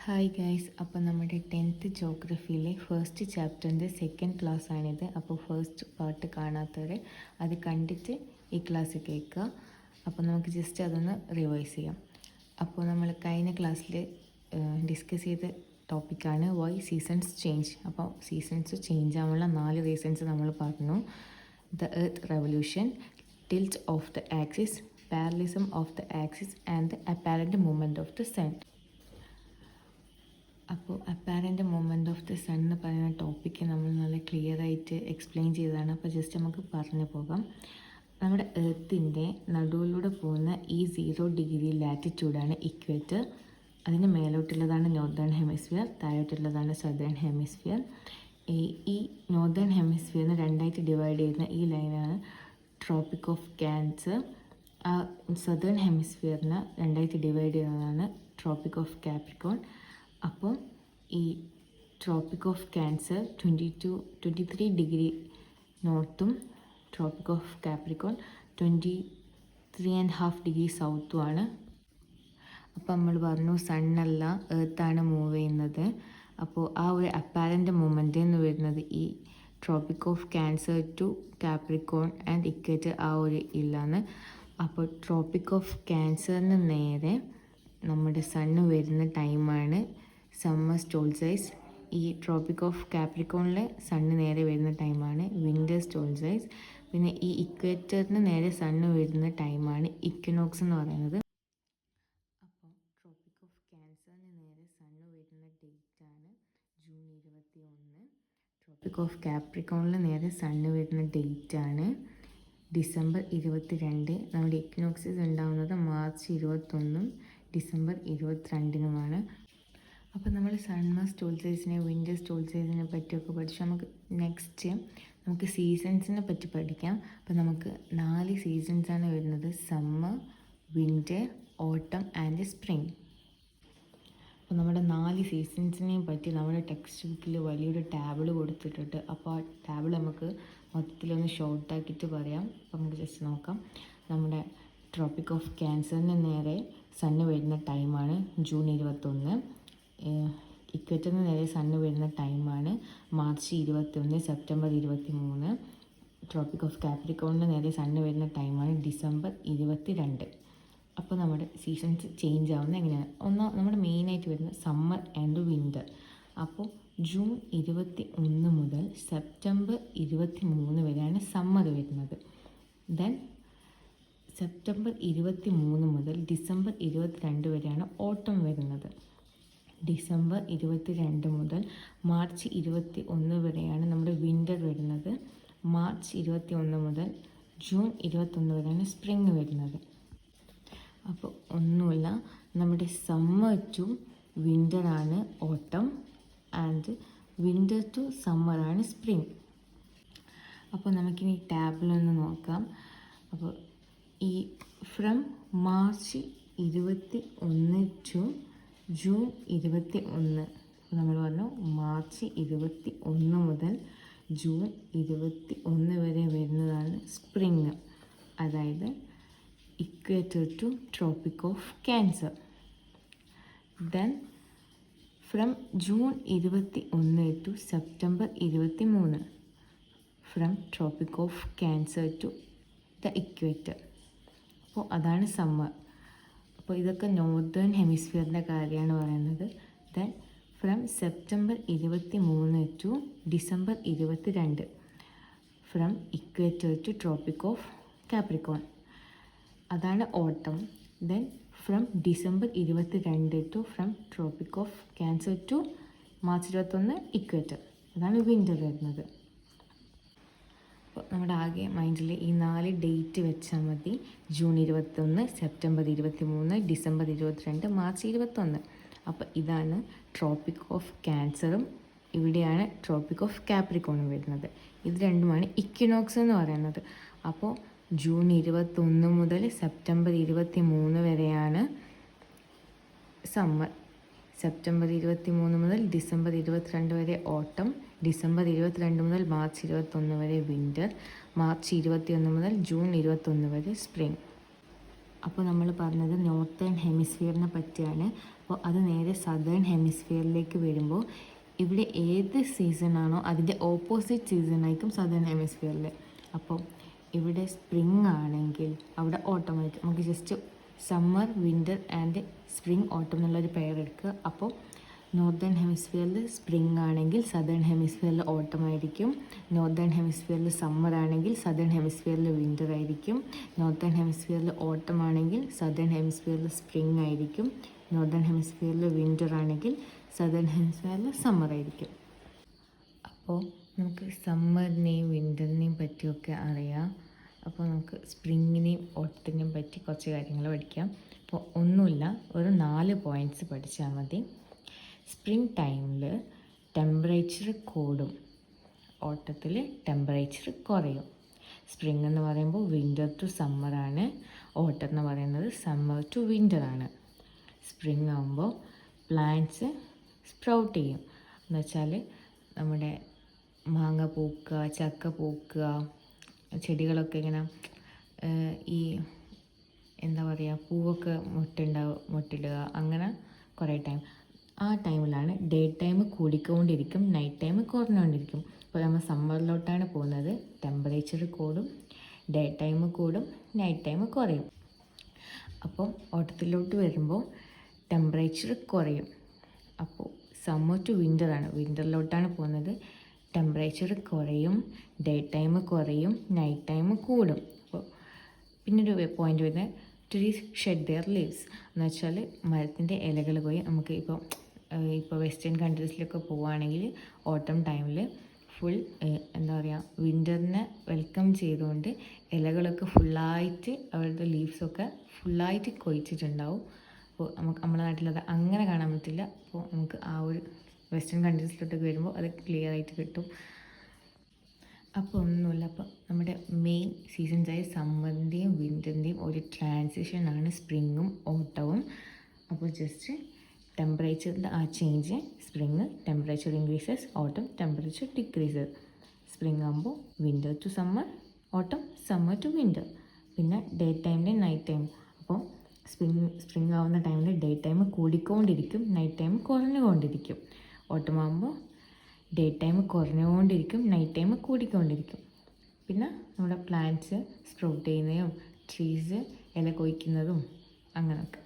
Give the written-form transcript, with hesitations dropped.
Hi guys, അപ്പോൾ നമ്മുടെ 10th ജോഗ്രഫിയിലെ first ചാപ്റ്ററിൻ്റെ സെക്കൻഡ് ക്ലാസ് ആണിത്. അപ്പോൾ ഫസ്റ്റ് പാർട്ട് കാണാത്തവർ അത് കണ്ടിട്ട് ഈ ക്ലാസ് കേൾക്കുക. അപ്പോൾ നമുക്ക് ജസ്റ്റ് അതൊന്ന് റിവൈസ് ചെയ്യാം. അപ്പോൾ നമ്മൾ കഴിഞ്ഞ ക്ലാസ്സിൽ ഡിസ്കസ് ചെയ്ത ടോപ്പിക്കാണ് വൈ സീസൺസ് ചേഞ്ച്. അപ്പോൾ സീസൺസ് ചേഞ്ച് ആവാനുള്ള 4 റീസൺസ് നമ്മൾ പറഞ്ഞു. The earth revolution, tilt of the axis, parallelism of the axis and the apparent movement of the sun. അപ്പോൾ apparent movement of the sun എന്ന് പറയുന്ന ടോപ്പിക്ക് നമ്മൾ നല്ല ക്ലിയർ ആയിട്ട് എക്സ്പ്ലെയിൻ ചെയ്തതാണ്. അപ്പോൾ ജസ്റ്റ് നമുക്ക് പറഞ്ഞു പോകാം. നമ്മുടെ എർത്തിൻ്റെ നടുവിലൂടെ പോകുന്ന ഈ 0 ഡിഗ്രി ലാറ്റിറ്റ്യൂഡാണ് ഇക്വേറ്റർ. അതിന് മേലോട്ടുള്ളതാണ് നോർത്തേൺ ഹെമിസ്ഫിയർ, താഴോട്ടുള്ളതാണ് സദേൺ ഹെമിസ്ഫിയർ. ഈ നോർത്തേൺ ഹെമിസ്ഫിയറിന് രണ്ടായിട്ട് ഡിവൈഡ് ചെയ്യുന്ന ഈ ലൈനാണ് ട്രോപ്പിക് ഓഫ് ക്യാൻസർ. ആ സദേൺ ഹെമിസ്ഫിയറിനെ രണ്ടായിട്ട് ഡിവൈഡ് ചെയ്യുന്നതാണ് ട്രോപ്പിക് ഓഫ് കാപ്രിക്കോൺ. അപ്പോൾ ഈ ട്രോപ്പിക് ഓഫ് ക്യാൻസർ 23 ഡിഗ്രി നോർത്തും ട്രോപ്പിക് ഓഫ് കാപ്രിക്കോൺ 23.5 ഡിഗ്രി സൗത്തുമാണ്. അപ്പോൾ നമ്മൾ പറഞ്ഞു സണ്ണല്ല എർത്താണ് മൂവ് ചെയ്യുന്നത്. അപ്പോൾ ആ ഒരു അപ്പാരൻ്റ് മൂവ്മെൻ്റ് എന്ന് വരുന്നത് ഈ tropic of Cancer to Capricorn and equator ആ ഒരു ഇല്ലാണ്. അപ്പോൾ ട്രോപ്പിക് ഓഫ് ക്യാൻസറിന് നേരെ നമ്മുടെ സണ്ണ് വരുന്ന ടൈമാണ് സമ്മർ സ്റ്റോൾസൈസ്. ഈ ട്രോപ്പിക് ഓഫ് കാപ്രിക്കോണിൽ സണ്ണ് നേരെ വരുന്ന ടൈമാണ് വിൻ്റർ സ്റ്റോൾസൈസ്. പിന്നെ ഈ ഇക്വേറ്ററിന് നേരെ സണ്ണ് വരുന്ന ടൈമാണ് ഇക്വിനോക്സ് എന്ന് പറയുന്നത്. അപ്പോൾ ട്രോപ്പിക് ഓഫ് ക്യാൻസറിന് നേരെ സണ്ണ് വരുന്ന ഡേറ്റാണ് ജൂൺ 21. ട്രോപ്പിക് ഓഫ് കാപ്രിക്കോണിൽ നേരെ സണ്ണ് വരുന്ന ഡേറ്റാണ് ഡിസംബർ 22. നമ്മുടെ ഇക്വിനോക്സിസ് ഉണ്ടാകുന്നത് മാർച്ച് 21 ഡിസംബർ 22 അപ്പോൾ നമ്മൾ സമ്മർ സ്റ്റോൾസൈസിനെ വിൻ്റർ സ്റ്റോൾസൈസിനെ പറ്റിയൊക്കെ പഠിച്ചു. നമുക്ക് സീസൺസിനെ പറ്റി പഠിക്കാം. അപ്പോൾ നമുക്ക് 4 സീസൺസാണ് വരുന്നത്: സമ്മർ, വിൻ്റർ, ഓട്ടം ആൻഡ് സ്പ്രിങ്. അപ്പോൾ നമ്മുടെ 4 സീസൺസിനെയും പറ്റി നമ്മുടെ ടെക്സ്റ്റ് ബുക്കിൽ വലിയൊരു ടാബിൾ കൊടുത്തിട്ടുണ്ട്. അപ്പോൾ ആ ടാബിൾ നമുക്ക് മൊത്തത്തിലൊന്ന് ഷോർട്ടാക്കിയിട്ട് പറയാം. അപ്പോൾ നമുക്ക് ജസ്റ്റ് നോക്കാം. നമ്മുടെ ട്രോപ്പിക് ഓഫ് ക്യാൻസറിന് നേരെ സണ്ണ് വരുന്ന ടൈമാണ് ജൂൺ 21. ഇക്വേറ്ററിന് നേരെ സണ്ണ് വരുന്ന ടൈമാണ് മാർച്ച് 21 സെപ്റ്റംബർ 23. ട്രോപ്പിക് ഓഫ് കാപ്രിക്കോണിന് നേരെ സണ്ണ് വരുന്ന ടൈമാണ് ഡിസംബർ 22. അപ്പോൾ നമ്മുടെ സീസൺസ് ചേഞ്ച് ആവുന്നത് എങ്ങനെയാണ്? നമ്മുടെ മെയിനായിട്ട് വരുന്നത് സമ്മർ ആൻഡ് വിൻ്റർ. അപ്പോൾ ജൂൺ 21 മുതൽ സെപ്റ്റംബർ 23 വരെയാണ് സമ്മർ വരുന്നത്. ദെൻ സെപ്റ്റംബർ 23 മുതൽ ഡിസംബർ 22 വരെയാണ് ഓട്ടം വരുന്നത്. ഡിസംബർ 22 മുതൽ മാർച്ച് 21 വരെയാണ് നമ്മുടെ വിൻ്റർ വരുന്നത്. മാർച്ച് 21 മുതൽ ജൂൺ 21 വരെയാണ് സ്പ്രിങ് വരുന്നത്. അപ്പോൾ ഒന്നുമില്ല, നമ്മുടെ സമ്മർ ടു വിൻ്ററാണ് ഓട്ടം ആൻഡ് വിൻ്റർ ടു സമ്മറാണ് സ്പ്രിങ്. അപ്പോൾ നമുക്കിനി ടാബിലൊന്ന് നോക്കാം. അപ്പോൾ ഈ ഫ്രം മാർച്ച് 21 ടു ജൂൺ 21 നമ്മൾ പറഞ്ഞു മാർച്ച് 21 മുതൽ ജൂൺ 21 വരെ വരുന്നതാണ് സ്പ്രിങ്, അതായത് equator to tropic of Cancer. Then from June 21 to September 23 from tropic of Cancer to the equator. അപ്പോൾ അതാണ് സമ്മർ. അപ്പോൾ ഇതൊക്കെ നോർത്തേൺ ഹെമിസ്ഫിയറിൻ്റെ കാര്യമാണ് പറയുന്നത്. Then from September 23 to December 22 from equator to tropic of Capricorn, അതാണ് autumn. Then from December 22 to from tropic of Cancer to March 21 equator, അതാണ് winter വരുന്നത്. അപ്പോൾ നമ്മുടെ ആകെ മൈൻഡിൽ ഈ 4 ഡേറ്റ് വെച്ചാൽ മതി: ജൂൺ 21, സെപ്റ്റംബർ 23, ഡിസംബർ 22, മാർച്ച് 21. അപ്പോൾ ഇതാണ് ട്രോപ്പിക് ഓഫ് ക്യാൻസറും ഇവിടെയാണ് ട്രോപ്പിക് ഓഫ് കാപ്രിക്കോണും വരുന്നത്. ഇത് രണ്ടുമാണ് ഇക്വിനോക്സ് എന്ന് പറയുന്നത്. അപ്പോൾ ജൂൺ 21 മുതൽ സെപ്റ്റംബർ 23 വരെയാണ് സമ്മർ, സെപ്റ്റംബർ 23 മുതൽ ഡിസംബർ 22 വരെ ഓട്ടം, ഡിസംബർ 22 മുതൽ മാർച്ച് 21 വരെ വിൻ്റർ, മാർച്ച് 21 മുതൽ ജൂൺ 21 വരെ സ്പ്രിങ്. അപ്പോൾ നമ്മൾ പറഞ്ഞത് നോർത്തേൺ ഹെമിസ്ഫിയറിനെ പറ്റിയാണ്. അപ്പോൾ അത് നേരെ സദേൺ ഹെമിസ്ഫിയറിലേക്ക് വരുമ്പോൾ ഇവിടെ ഏത് സീസണാണോ അതിൻ്റെ ഓപ്പോസിറ്റ് സീസണായിരിക്കും സദേൺ ഹെമിസ്ഫിയറിൽ. അപ്പോൾ ഇവിടെ സ്പ്രിങ് ആണെങ്കിൽ അവിടെ ഓട്ടം ആയിരിക്കും. നമുക്ക് just summer, winter and spring, ഓട്ടം എന്നുള്ളൊരു പെയർ എടുക്കുക. അപ്പോൾ നോർത്തേൺ ഹെമിസ്ഫിയറിൽ സ്പ്രിങ് ആണെങ്കിൽ സദേൺ ഹെമിസ്ഫിയറിൽ ഓട്ടം ആയിരിക്കും. നോർത്തേൺ ഹെമിസ്ഫിയറിൽ സമ്മർ ആണെങ്കിൽ സദേൺ ഹെമിസ്ഫിയറിൽ വിൻ്റർ ആയിരിക്കും. നോർത്തേൺ ഹെമിസ്ഫിയറിൽ ഓട്ടം ആണെങ്കിൽ സദേൺ ഹെമിസ്ഫിയറിൽ സ്പ്രിങ് ആയിരിക്കും. നോർത്തേൺ ഹെമിസ്ഫിയറിൽ വിൻ്റർ ആണെങ്കിൽ സദേൺ ഹെമിസ്ഫിയറിൽ സമ്മർ ആയിരിക്കും. അപ്പോൾ നമുക്ക് സമ്മറിനെയും വിൻ്ററിനെയും പറ്റിയൊക്കെ അറിയാം. അപ്പോൾ നമുക്ക് സ്പ്രിങ്ങിനെയും ഓട്ടത്തിനെയും പറ്റി കുറച്ച് കാര്യങ്ങൾ പഠിക്കാം. അപ്പോൾ ഒന്നുമില്ല, ഒരു 4 പോയിൻറ്റ്സ് പഠിച്ചാൽ മതി. സ്പ്രിങ് ടൈമിൽ ടെമ്പറേച്ചർ കൂടും, ഓട്ടത്തിൽ ടെമ്പറേച്ചർ കുറയും. സ്പ്രിങ് എന്ന് പറയുമ്പോൾ വിൻ്റർ ടു സമ്മറാണ്, ഓട്ടം എന്ന് പറയുന്നത് സമ്മർ ടു വിൻ്ററാണ്. സ്പ്രിങ് ആകുമ്പോൾ പ്ലാന്റ്സ് സ്പ്രൗട്ട് ചെയ്യും. എന്ന് വെച്ചാൽ നമ്മുടെ മാങ്ങ പൂക്കുക, ചക്ക പൂക്കുക, ചെടികളൊക്കെ ഇങ്ങനെ ഈ എന്താ പറയുക, പൂവൊക്കെ മുട്ടിടുക, അങ്ങനെ കുറേ ടൈം. ആ ടൈമിലാണ് ഡേ ടൈം കൂടിക്കൊണ്ടിരിക്കും, നൈറ്റ് ടൈം കുറഞ്ഞുകൊണ്ടിരിക്കും. അപ്പോൾ നമ്മൾ സമ്മറിലോട്ടാണ് പോകുന്നത്. ടെമ്പറേച്ചർ കൂടും, ഡേ ടൈം കൂടും, നൈറ്റ് ടൈം കുറയും. അപ്പം ഓട്ടത്തിലോട്ട് വരുമ്പോൾ ടെമ്പറേച്ചർ കുറയും. അപ്പോൾ സമ്മർ ടു വിൻ്ററാണ്, വിൻ്ററിലോട്ടാണ് പോകുന്നത്. ടെമ്പറേച്ചർ കുറയും, ഡേ ടൈം കുറയും, നൈറ്റ് ടൈം കൂടും. അപ്പോൾ പിന്നൊരു പോയിൻ്റ് വരുന്നത് ട്രീസ് ഷെഡ് ദെയർ ലീവ്സ് എന്ന് വെച്ചാൽ മരത്തിൻ്റെ ഇലകൾ പോയി. നമുക്ക് ഇപ്പോൾ വെസ്റ്റേൺ കൺട്രീസിലൊക്കെ പോവുകയാണെങ്കിൽ ഓട്ടം ടൈമിൽ ഫുൾ എന്താ പറയുക, വിൻ്ററിനെ വെൽക്കം ചെയ്തുകൊണ്ട് ഇലകളൊക്കെ ഫുള്ളായിട്ട് അവരുടെ ലീവ്സൊക്കെ ഫുള്ളായിട്ട് കൊഴിച്ചിട്ടുണ്ടാവും. അപ്പോൾ നമുക്ക് നമ്മുടെ നാട്ടിലത് അങ്ങനെ കാണാൻ പറ്റില്ല. അപ്പോൾ നമുക്ക് ആ ഒരു വെസ്റ്റേൺ കൺട്രീസിലോട്ടൊക്കെ വരുമ്പോൾ അത് ക്ലിയർ ആയിട്ട് കിട്ടും. അപ്പോൾ ഒന്നുമില്ല, അപ്പോൾ നമ്മുടെ മെയിൻ സീസൺസായ സമ്മറിൻ്റെയും വിൻ്ററിൻ്റെയും ഒരു ട്രാൻസിഷനാണ് സ്പ്രിങ്ങും ഓട്ടവും. അപ്പോൾ ജസ്റ്റ് ടെമ്പറേച്ചറിൻ്റെ ആ ചേഞ്ച്, സ്പ്രിങ് ടെമ്പറേച്ചർ ഇൻക്രീസസ്, ഓട്ടം ടെമ്പറേച്ചർ ഡിക്രീസസ്. സ്പ്രിങ് ആകുമ്പോൾ വിൻ്റർ ടു സമ്മർ, ഓട്ടം സമ്മർ ടു വിൻ്റർ. പിന്നെ ഡേ ടൈമിൻ്റെ നൈറ്റ് ടൈം. അപ്പോൾ സ്പ്രിങ് ആവുന്ന ടൈമിൽ ഡേ ടൈം കൂടിക്കൊണ്ടിരിക്കും, നൈറ്റ് ടൈം കുറഞ്ഞുകൊണ്ടിരിക്കും. ഓട്ടം ആകുമ്പോൾ ഡേ ടൈം കുറഞ്ഞുകൊണ്ടിരിക്കും, നൈറ്റ് ടൈം കൂടിക്കൊണ്ടിരിക്കും. പിന്നെ നമ്മുടെ പ്ലാന്റ്സ് സ്പ്രൗട്ട് ചെയ്യുന്നതും ട്രീസ് ഇല കൊയ്ക്കുന്നതും അങ്ങനെയൊക്കെ.